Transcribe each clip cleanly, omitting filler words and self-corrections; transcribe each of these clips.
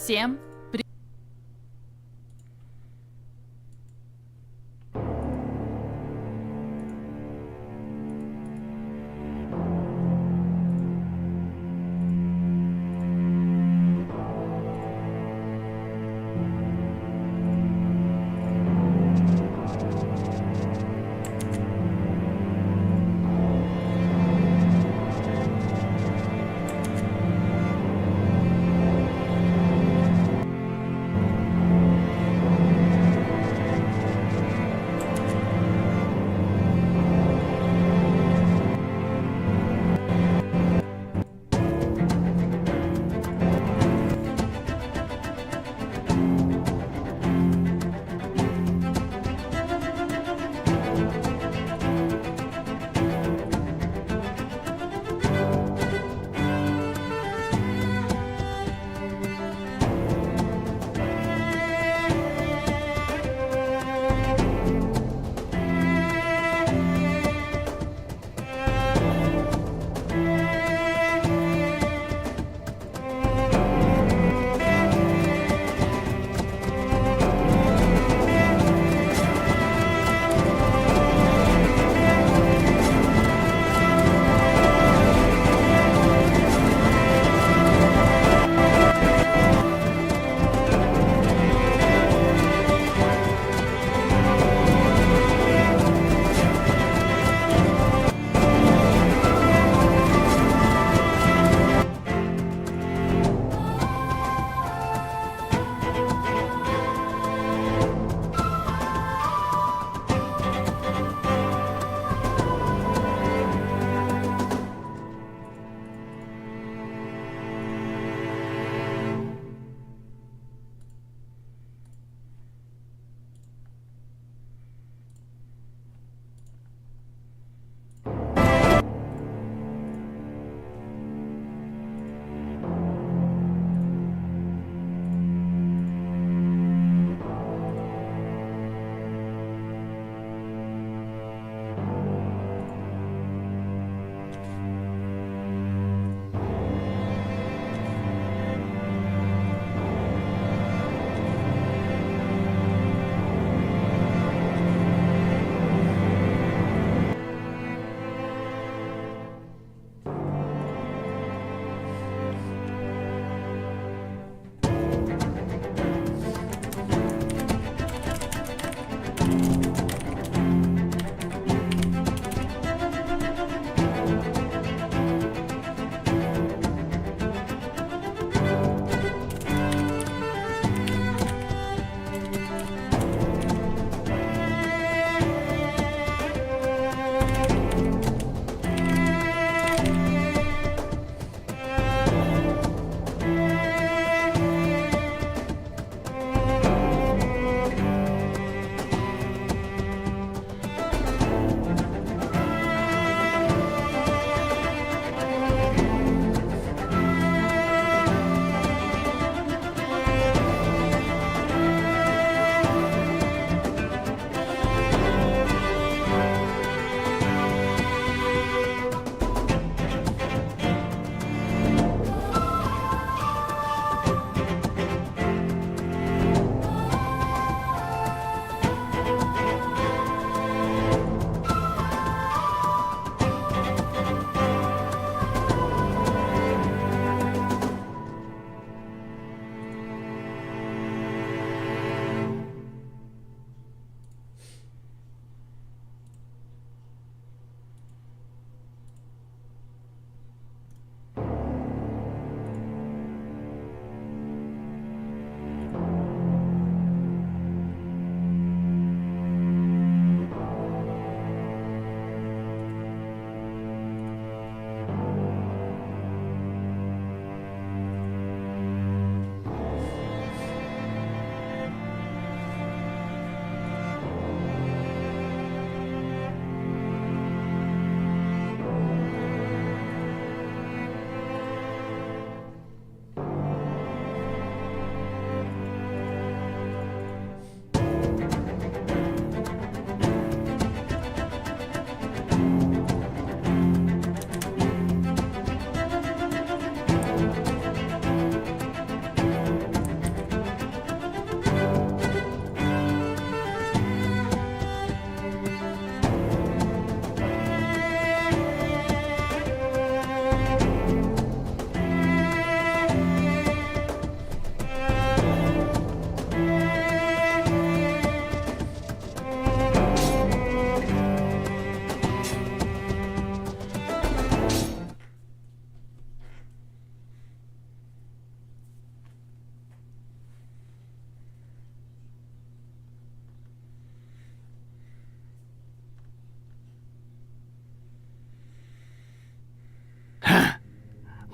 Всем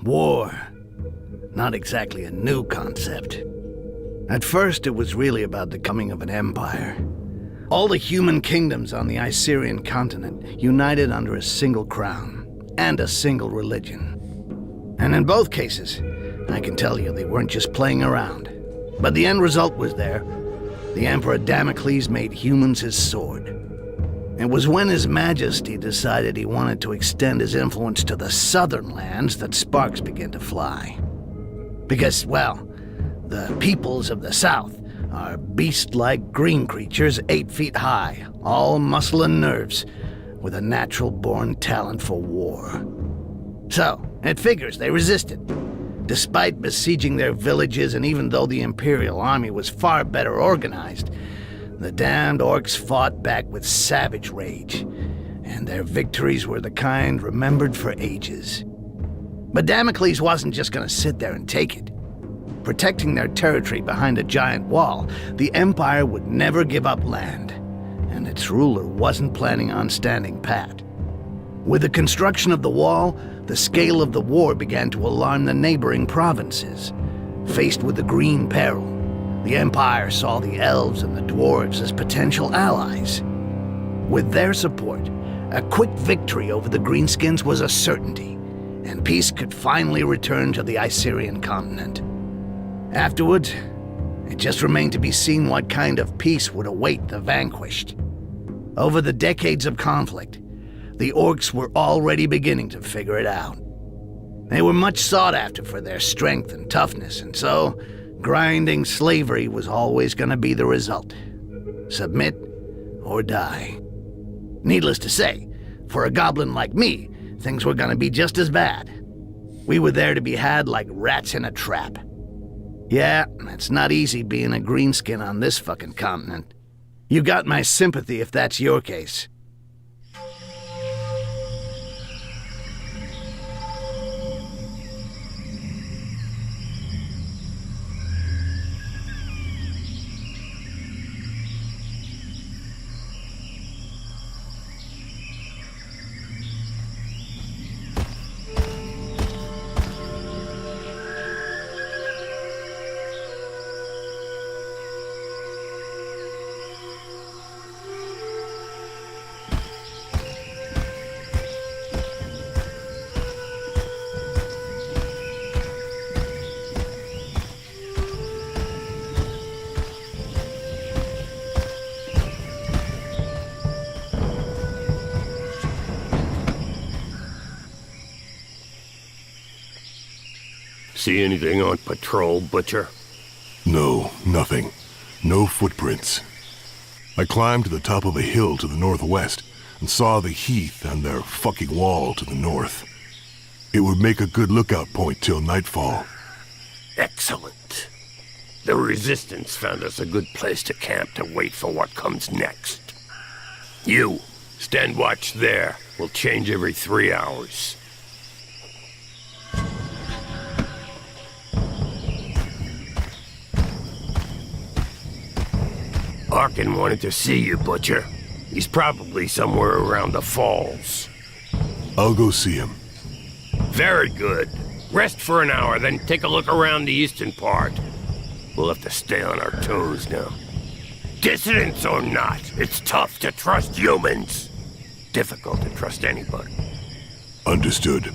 War. Not exactly a new concept. At first, it was really about the coming of an empire. All the human kingdoms on the Icerian continent united under a single crown and a single religion. And in both cases, I can tell you they weren't just playing around. But the end result was there. The Emperor Damocles made humans his sword. It was when His Majesty decided he wanted to extend his influence to the southern lands that sparks began to fly. Because, well, the peoples of the south are beast-like green creatures 8 feet high, all muscle and nerves, with a natural-born talent for war. So, it figures they resisted. Despite besieging their villages, and even though the Imperial army was far better organized, the damned orcs fought back with savage rage, and their victories were the kind remembered for ages. But Damocles wasn't just gonna sit there and take it. Protecting their territory behind a giant wall, the Empire would never give up land, and its ruler wasn't planning on standing pat. With the construction of the wall, the scale of the war began to alarm the neighboring provinces. Faced with the Green Peril, the Empire saw the elves and the dwarves as potential allies. With their support, a quick victory over the Greenskins was a certainty, and peace could finally return to the Icerian continent. Afterwards, it just remained to be seen what kind of peace would await the vanquished. Over the decades of conflict, the orcs were already beginning to figure it out. They were much sought after for their strength and toughness, and so grinding slavery was always going to be the result. Submit or die. Needless to say, for a goblin like me, things were going to be just as bad. We were there to be had like rats in a trap. Yeah, it's not easy being a greenskin on this fucking continent. You got my sympathy if that's your case. See anything on patrol, Butcher? No, nothing. No footprints. I climbed to the top of a hill to the northwest and saw the heath and their fucking wall to the north. It would make a good lookout point till nightfall. Excellent. The Resistance found us a good place to camp to wait for what comes next. You, stand watch there. We'll change every 3 hours. Arkin wanted to see you, Butcher. He's probably somewhere around the falls. I'll go see him. Very good. Rest for an hour, then take a look around the eastern part. We'll have to stay on our toes now. Dissidents or not, it's tough to trust humans. Difficult to trust anybody. Understood.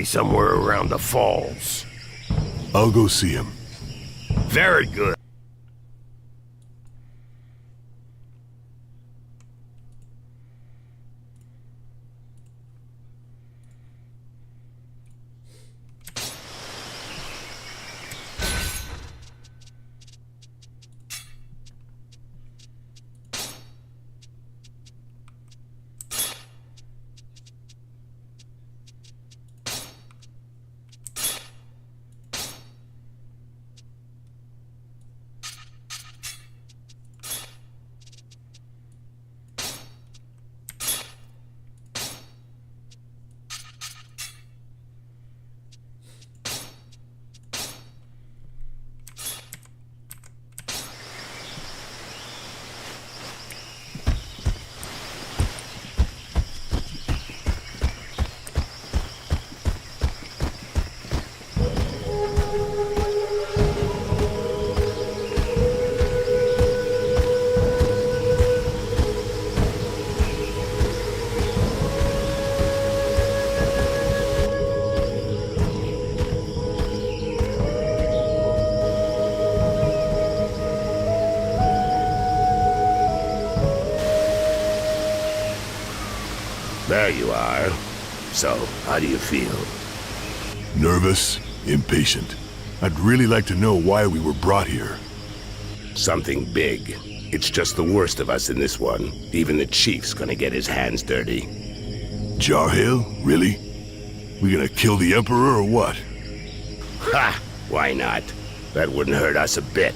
Somewhere around the falls. I'll go see him. Very good. There you are. So, how do you feel? Nervous, impatient. I'd really like to know why we were brought here. Something big. It's just the worst of us in this one. Even the chief's gonna get his hands dirty. Jarhill? Really? We gonna kill the Emperor or what? Ha! Why not? That wouldn't hurt us a bit.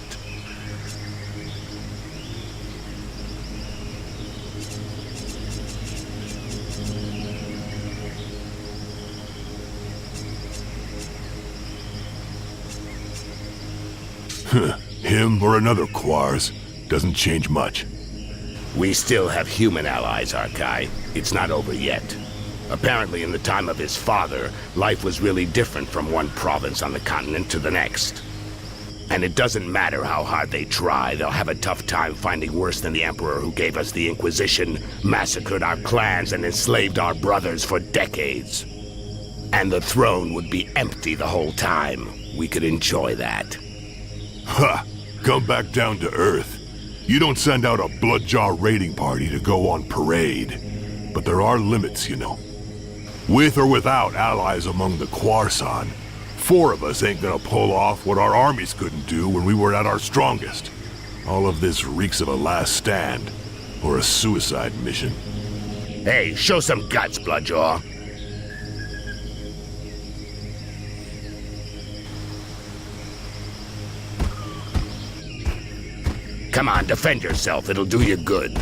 Him or another Quars. Doesn't change much. We still have human allies, Arkai. It's not over yet. Apparently, in the time of his father, life was really different from one province on the continent to the next. And it doesn't matter how hard they try, they'll have a tough time finding worse than the Emperor who gave us the Inquisition, massacred our clans, and enslaved our brothers for decades. And the throne would be empty the whole time. We could enjoy that. Ha! Come back down to Earth. You don't send out a Bloodjaw raiding party to go on parade. But there are limits, you know. With or without allies among the Quarsan, 4 of us ain't gonna pull off what our armies couldn't do when we were at our strongest. All of this reeks of a last stand, or a suicide mission. Hey, show some guts, Bloodjaw. Come on, defend yourself. It'll do you good.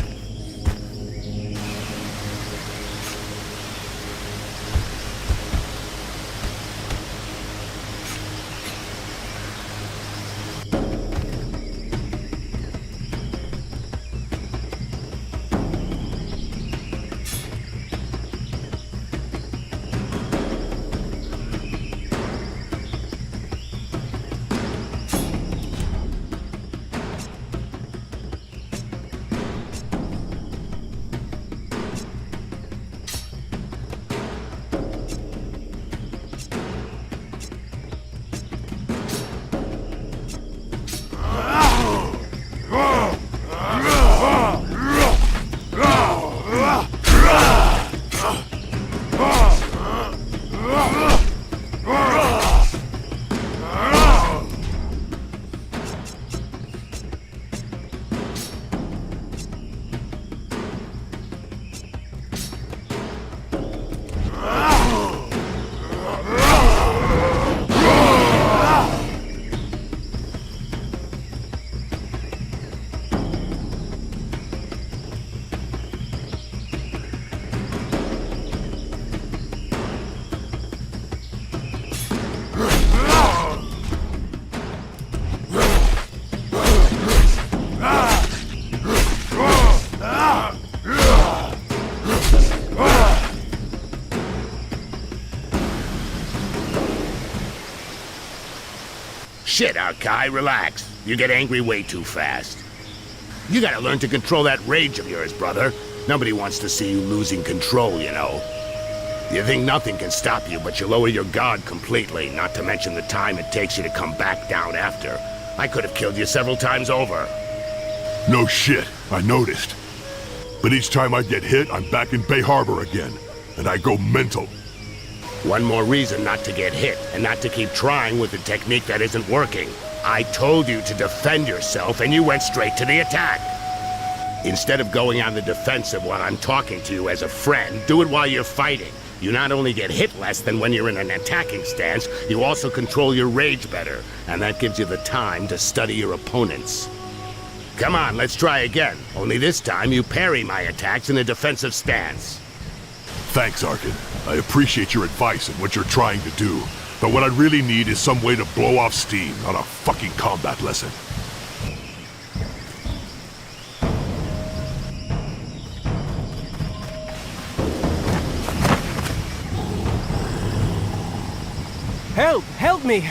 Shit, Arkai, relax. You get angry way too fast. You gotta learn to control that rage of yours, brother. Nobody wants to see you losing control, you know. You think nothing can stop you, but you lower your guard completely, not to mention the time it takes you to come back down after. I could have killed you several times over. No shit, I noticed. But each time I get hit, I'm back in Bay Harbor again, and I go mental. One more reason not to get hit, and not to keep trying with a technique that isn't working. I told you to defend yourself, and you went straight to the attack. Instead of going on the defensive while I'm talking to you as a friend, do it while you're fighting. You not only get hit less than when you're in an attacking stance, you also control your rage better, and that gives you the time to study your opponents. Come on, let's try again. Only this time you parry my attacks in a defensive stance. Thanks, Arkin. I appreciate your advice and what you're trying to do. But what I really need is some way to blow off steam, not a fucking combat lesson. Help! Help me!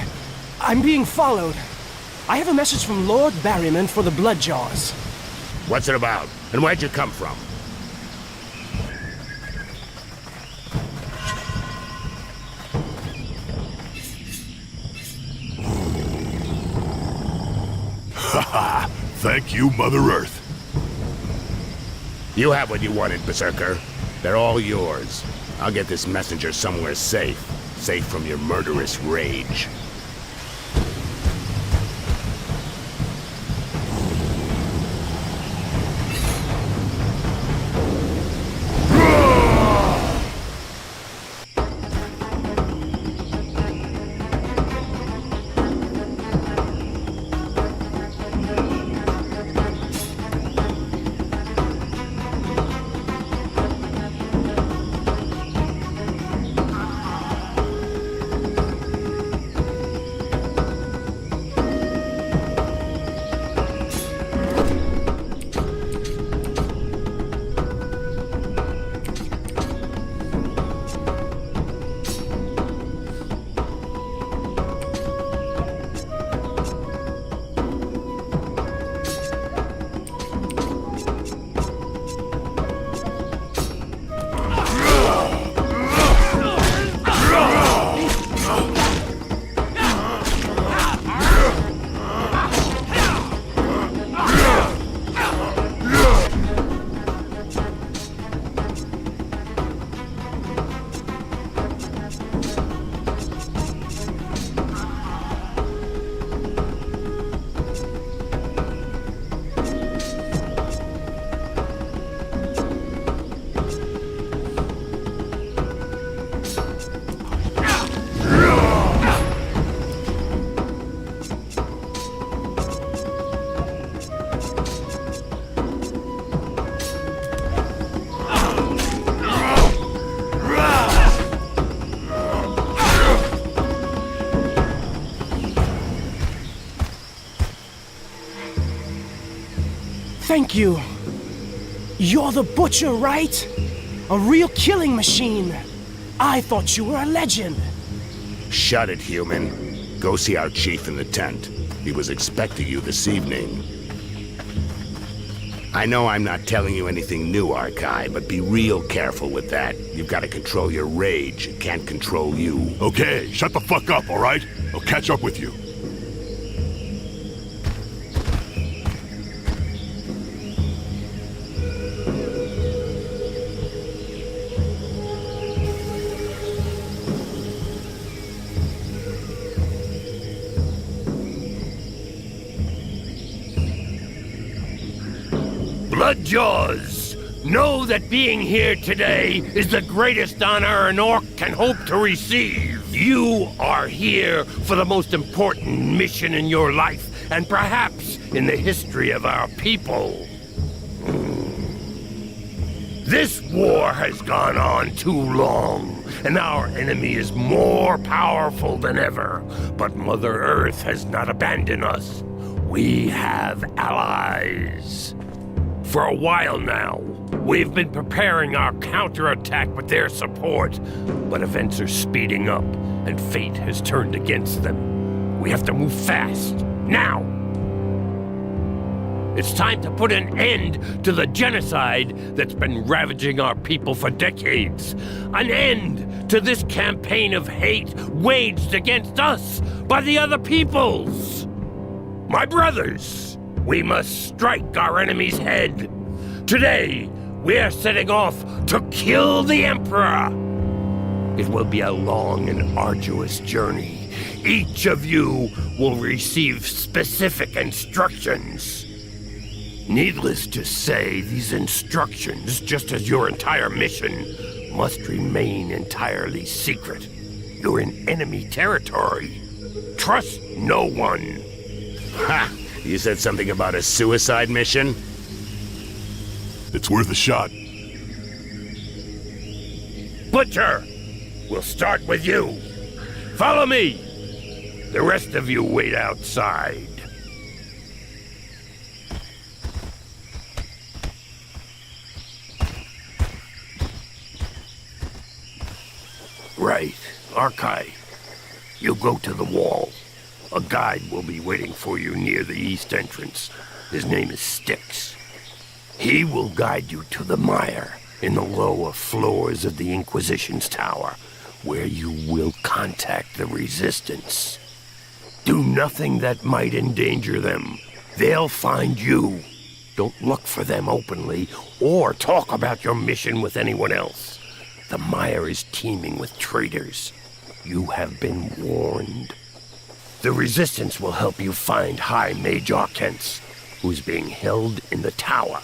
I'm being followed. I have a message from Lord Barryman for the Bloodjaws. What's it about? And where'd you come from? Haha! Thank you, Mother Earth. You have what you wanted, Berserker. They're all yours. I'll get this messenger somewhere safe. Safe from your murderous rage. Thank you. You're the Butcher, right? A real killing machine. I thought you were a legend. Shut it, human. Go see our chief in the tent. He was expecting you this evening. I know I'm not telling you anything new, Arkai, but be real careful with that. You've got to control your rage. It can't control you. Okay, shut the fuck up, all right? I'll catch up with you. Bloodjaws, know that being here today is the greatest honor an orc can hope to receive. You are here for the most important mission in your life, and perhaps in the history of our people. This war has gone on too long, and our enemy is more powerful than ever. But Mother Earth has not abandoned us. We have allies. For a while now, we've been preparing our counterattack with their support, but events are speeding up, and fate has turned against them. We have to move fast, now! It's time to put an end to the genocide that's been ravaging our people for decades. An end to this campaign of hate waged against us by the other peoples. My brothers, we must strike our enemy's head. Today, we are setting off to kill the Emperor. It will be a long and arduous journey. Each of you will receive specific instructions. Needless to say, these instructions, just as your entire mission, must remain entirely secret. You're in enemy territory. Trust no one. Ha! You said something about a suicide mission? It's worth a shot. Butcher, we'll start with you. Follow me. The rest of you wait outside. Right. Arkai, you go to the wall. A guide will be waiting for you near the east entrance. His name is Styx. He will guide you to the mire in the lower floors of the Inquisition's tower, where you will contact the Resistance. Do nothing that might endanger them. They'll find you. Don't look for them openly, or talk about your mission with anyone else. The mire is teeming with traitors. You have been warned. The Resistance will help you find High Mage Arkens, who's being held in the tower.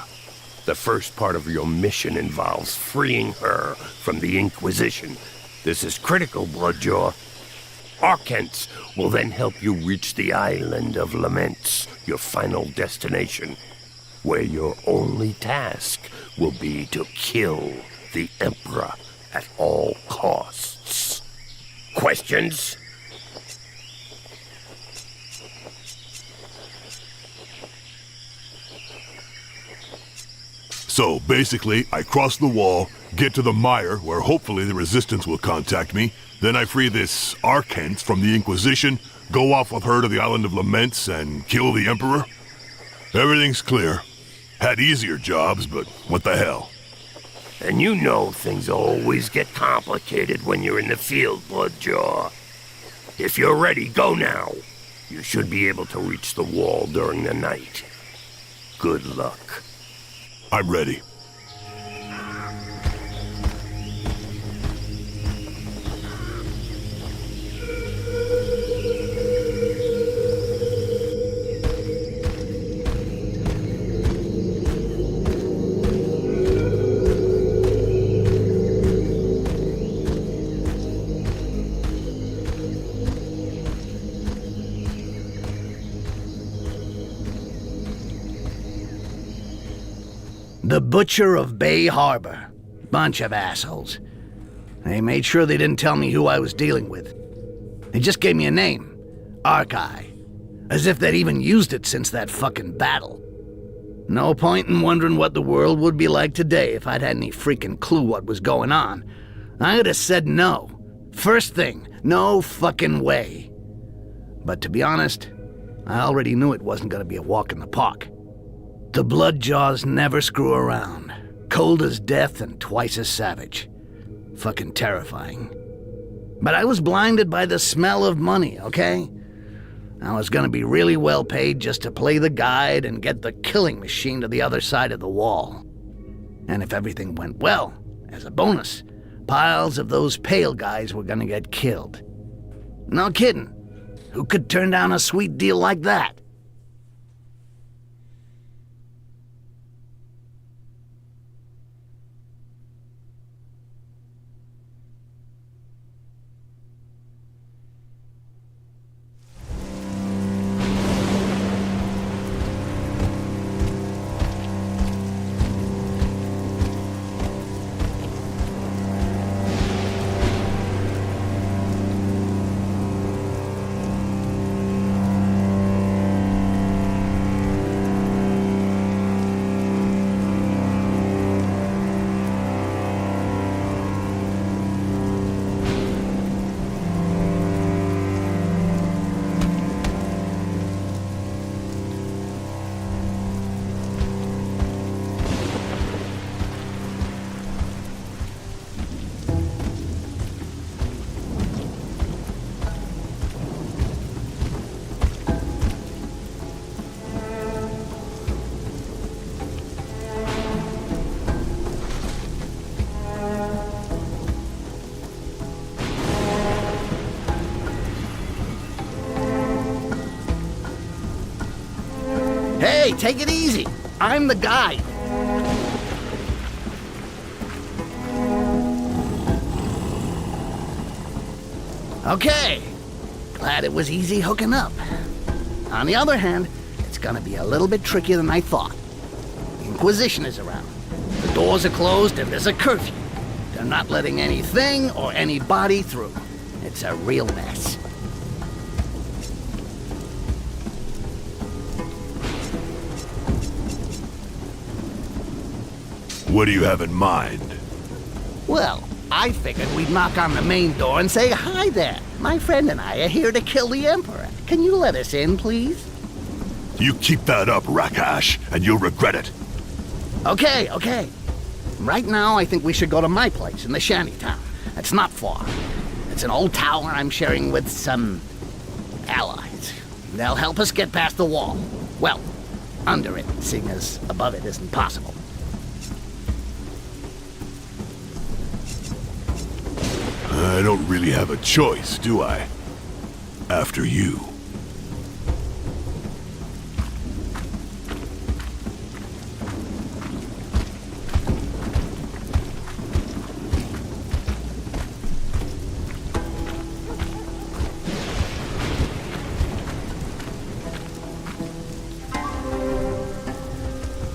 The first part of your mission involves freeing her from the Inquisition. This is critical, Bloodjaw. Arkens will then help you reach the Island of Laments, your final destination, where your only task will be to kill the Emperor at all costs. Questions? So, basically, I cross the wall, get to the mire, where hopefully the Resistance will contact me, then I free this Arkens from the Inquisition, go off with her to the Island of Laments, and kill the Emperor? Everything's clear. Had easier jobs, but what the hell? And you know things always get complicated when you're in the field, Bloodjaw. If you're ready, go now. You should be able to reach the wall during the night. Good luck. I'm ready. The Butcher of Bay Harbor. Bunch of assholes. They made sure they didn't tell me who I was dealing with. They just gave me a name. Arkai. As if they'd even used it since that fucking battle. No point in wondering what the world would be like today if I'd had any freaking clue what was going on. I would have said no. First thing, no fucking way. But to be honest, I already knew it wasn't gonna be a walk in the park. The Bloodjaws never screw around. Cold as death and twice as savage. Fucking terrifying. But I was blinded by the smell of money, okay? I was gonna be really well paid just to play the guide and get the killing machine to the other side of the wall. And if everything went well, as a bonus, piles of those pale guys were gonna get killed. No kidding. Who could turn down a sweet deal like that? Hey, take it easy. I'm the guide. Okay. Glad it was easy hooking up. On the other hand, it's gonna be a little bit trickier than I thought. The Inquisition is around. The doors are closed and there's a curfew. They're not letting anything or anybody through. It's a real mess. What do you have in mind? Well, I figured we'd knock on the main door and say, "Hi there. My friend and I are here to kill the Emperor. Can you let us in, please?" You keep that up, Rakash, and you'll regret it. Okay. Right now, I think we should go to my place in the shantytown. It's not far. It's an old tower I'm sharing with some allies. They'll help us get past the wall. Well, under it, seeing as above it isn't possible. I don't really have a choice, do I? After you.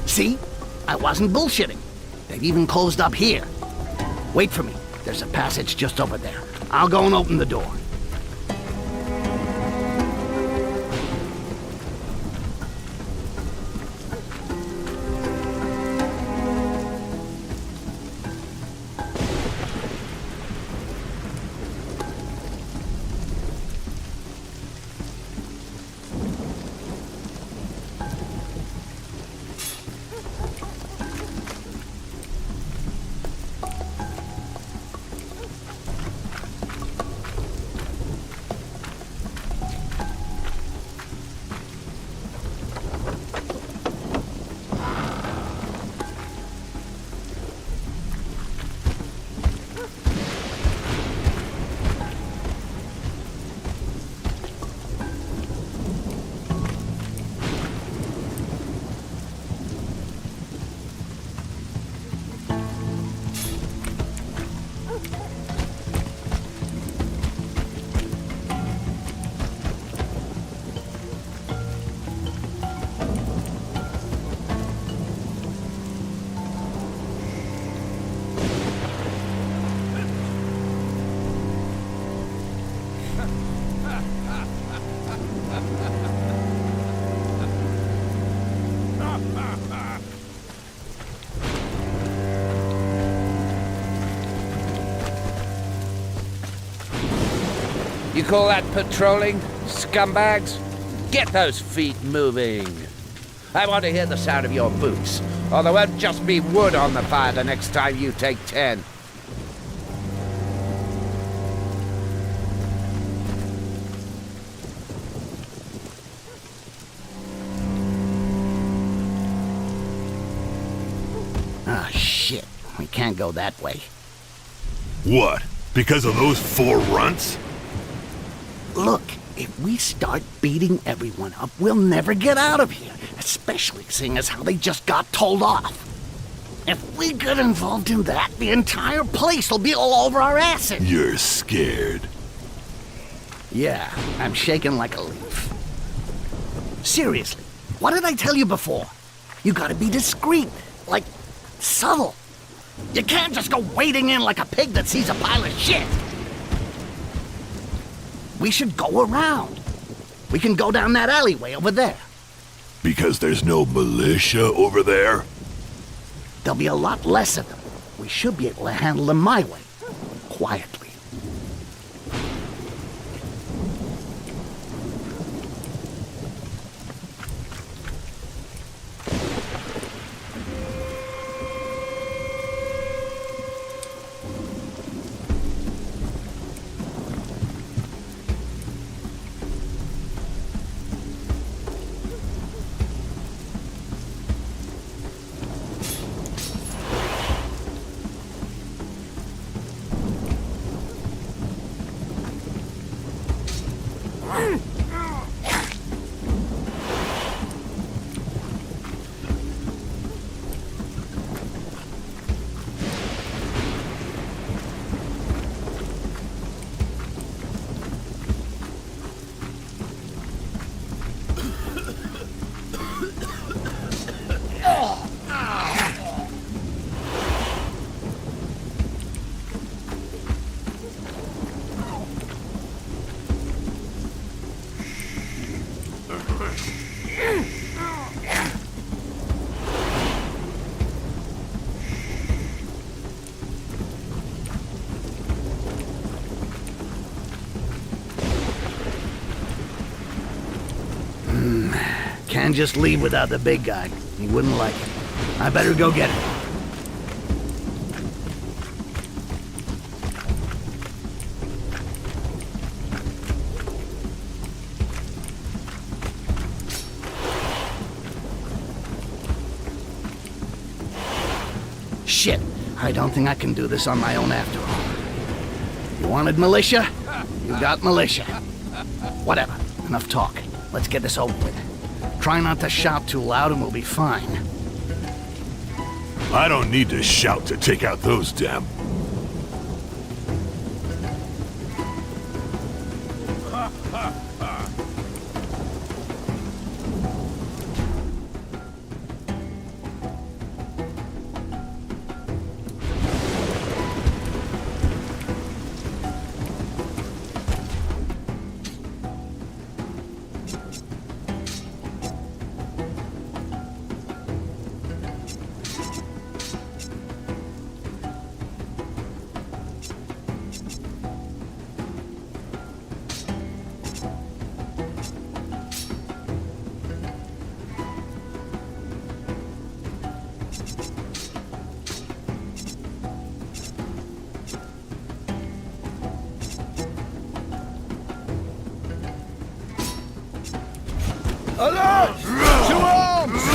See? I wasn't bullshitting. They've even closed up here. Wait for me. There's a passage just over there. I'll go and open the door. You call that patrolling, scumbags? Get those feet moving. I want to hear the sound of your boots, or there won't just be wood on the fire the next time you take 10. Ah, shit. We can't go that way. What? Because of those 4 runts? Look, if we start beating everyone up, we'll never get out of here. Especially seeing as how they just got told off. If we get involved in that, the entire place will be all over our asses. You're scared. Yeah, I'm shaking like a leaf. Seriously, what did I tell you before? You gotta be discreet, like subtle. You can't just go wading in like a pig that sees a pile of shit. We should go around. We can go down that alleyway over there. Because there's no militia over there? There'll be a lot less of them. We should be able to handle them my way. Quietly. Can't just leave without the big guy. He wouldn't like it. I better go get him. Shit, I don't think I can do this on my own after all. You wanted militia? You got militia. Whatever, enough talk. Let's get this over with. Try not to shout too loud and we'll be fine. I don't need to shout to take out those damn... Alert! To arms!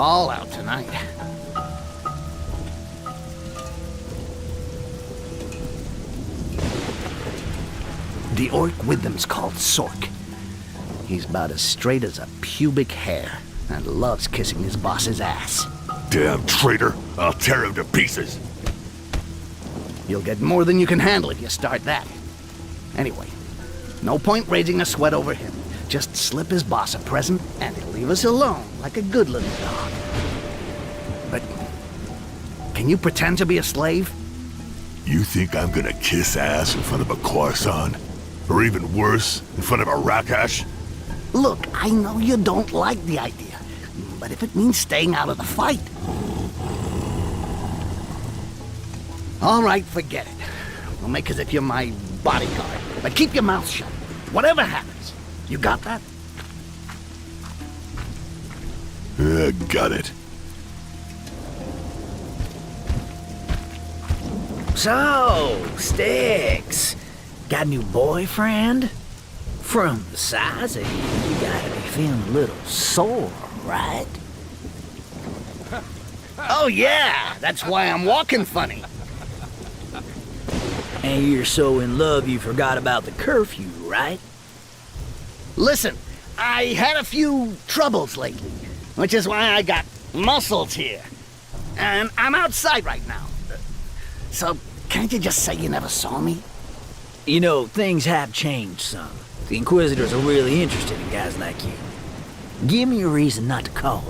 all out tonight. The orc with them's called Sork. He's about as straight as a pubic hair and loves kissing his boss's ass. Damn traitor! I'll tear him to pieces! You'll get more than you can handle if you start that. Anyway, no point raising a sweat over him. Just slip his boss a present and he'll leave us alone like a good little dog. But can you pretend to be a slave? You think I'm gonna kiss ass in front of a Khorasan? Or even worse, in front of a Rakash? Look, I know you don't like the idea, but if it means staying out of the fight... All right, forget it. We'll make as if you're my bodyguard, but keep your mouth shut. Whatever happens. You got that? Got it. So, Sticks, got a new boyfriend? From the size of you gotta be feeling a little sore, right? Oh yeah, that's why I'm walking funny. And you're so in love you forgot about the curfew, right? Listen, I had a few troubles lately, which is why I got muscles here. And I'm outside right now. So, can't you just say you never saw me? You know, things have changed some. The Inquisitors are really interested in guys like you. Give me a reason not to call.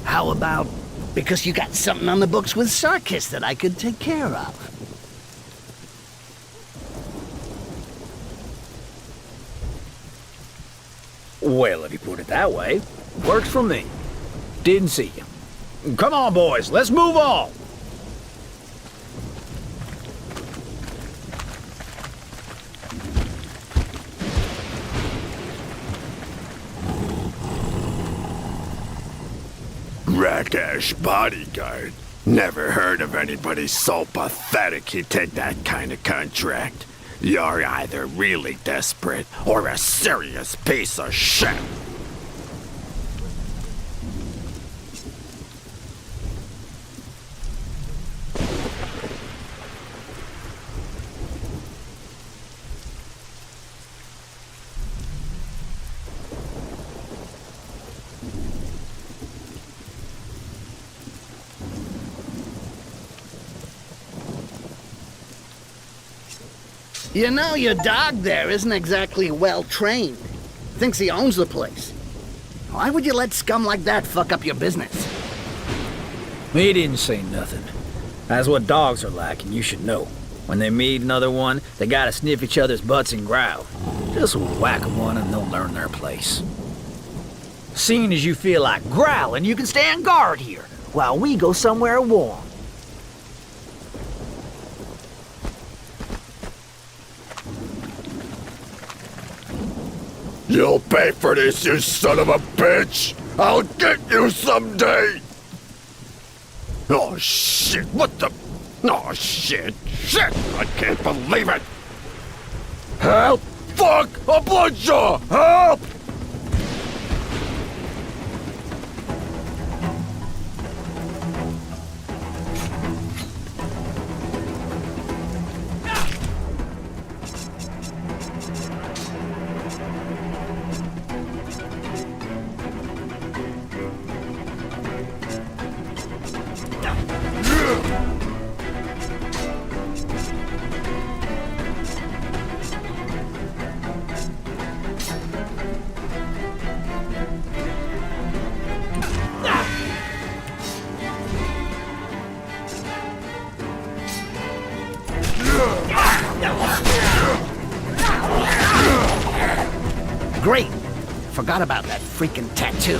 How about because you got something on the books with Sarkis that I could take care of? Well, if you put it that way, works for me. Didn't see you. Come on, boys, let's move on. Rakash bodyguard. Never heard of anybody so pathetic he'd take that kind of contract. You're either really desperate or a serious piece of shit. You know, your dog there isn't exactly well-trained. Thinks he owns the place. Why would you let scum like that fuck up your business? He didn't say nothing. That's what dogs are like, and you should know. When they meet another one, they gotta sniff each other's butts and growl. Just whack one and they'll learn their place. Seeing as you feel like growling, you can stand guard here, while we go somewhere warm. You'll pay for this, you son of a bitch! I'll get you someday! Oh shit, what the... Oh shit, shit! I can't believe it! Help! Fuck! A bloodshot! Help! Great! Forgot about that freaking tattoo.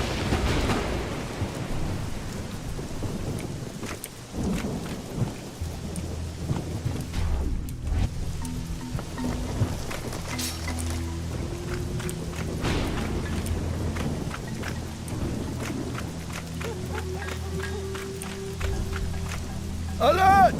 Alert!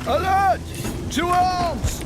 Alert! To arms!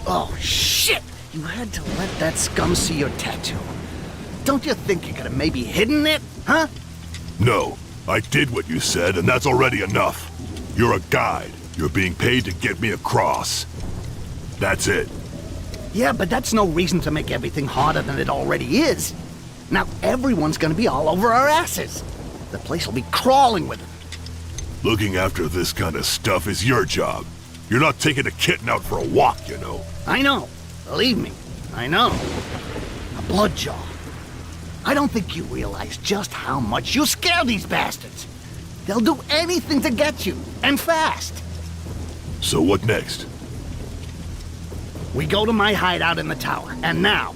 Oh, shit! You had to let that scum see your tattoo. Don't you think you could have maybe hidden it, huh? No, I did what you said, and that's already enough. You're a guide. You're being paid to get me across. That's it. Yeah, but that's no reason to make everything harder than it already is. Now everyone's gonna be all over our asses. The place will be crawling with them. Looking after this kind of stuff is your job. You're not taking a kitten out for a walk, you know. I know. Believe me, I know. A bloodjaw. I don't think you realize just how much you scare these bastards. They'll do anything to get you, and fast. So what next? We go to my hideout in the tower, and now.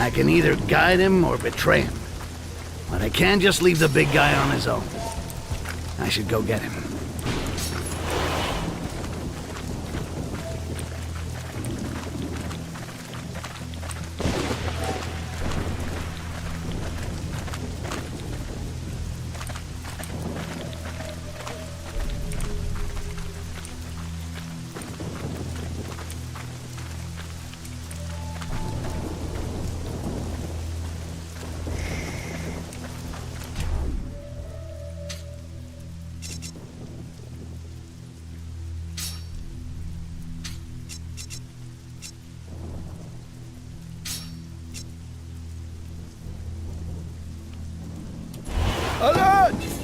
I can either guide him or betray him. But I can't just leave the big guy on his own. I should go get him. Alert!